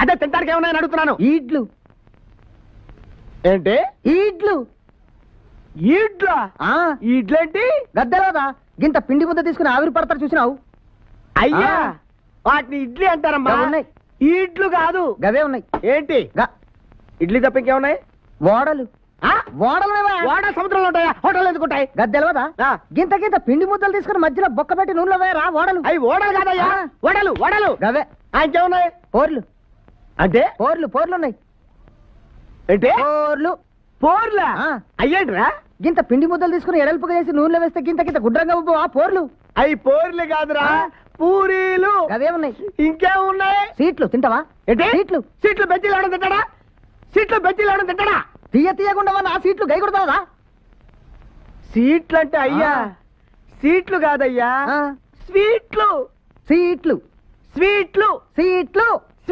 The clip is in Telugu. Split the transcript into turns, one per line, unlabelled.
అదే తింటానికి ఏమన్నా అడుగుతున్నాను.
ఈడ్లు.
ఏంటి?
ఈడ్లు.
ఈడ్లా? ఈడ్లేంటి?
గద్దెలదా గింత పిండి ముద్ద తీసుకుని ఆవిరి పడతారు చూసినావు?
అయ్యా వాటిని ఇడ్లీ అంటారమ్మా.
ఉన్నాయి.
ఈడ్లు కాదు,
గవే ఉన్నాయి.
ఏంటి? ఇడ్లీ తప్ప ఇంకేమున్నాయి?
ఓడలు.
ఓడ సముద్రంలో ఉంటాయా? హోటల్ ఎందుకుంటాయి?
గద్దెలవదా గింత గింత పిండి ముద్దలు తీసుకుని మధ్యలో బొక్క పెట్టి నూనెలో వేయరా ఓడలు.
అవి ఓడలు కాదయ్యా, ఓడలు. ఓడలు
గవే.
ఇంకేమున్నాయి?
పోర్లు.
అంటే
పోర్లు ఉన్నాయి.
ఏంటి?
పోర్లా
అయ్యేంట్రా?
గింత పిండి ముద్దలు తీసుకుని ఎడల్పుగా చేసి నూనెలో వేస్తే గింత గింత గుడ్రంగా ఆ పోర్లు.
అవి పోర్లు కాదురా, పూరీలు.
అవే ఉన్నాయి.
ఇంకేమున్నాయి?
సీట్లు తింటావా?
ఏంటి?
సీట్లు.
సీట్లు బెజ్జీలు ఎవడం తింటాడా? సీట్లు బెజ్జీలు ఎవడం తింటాడా?
తీయకుండా ఆ సీట్లు గై కొడతావా?
సీట్లు అంటే అయ్యా సీట్లు కాదయ్యా, స్వీట్లు.
సీట్లు.
స్వీట్లు.
సీట్లు.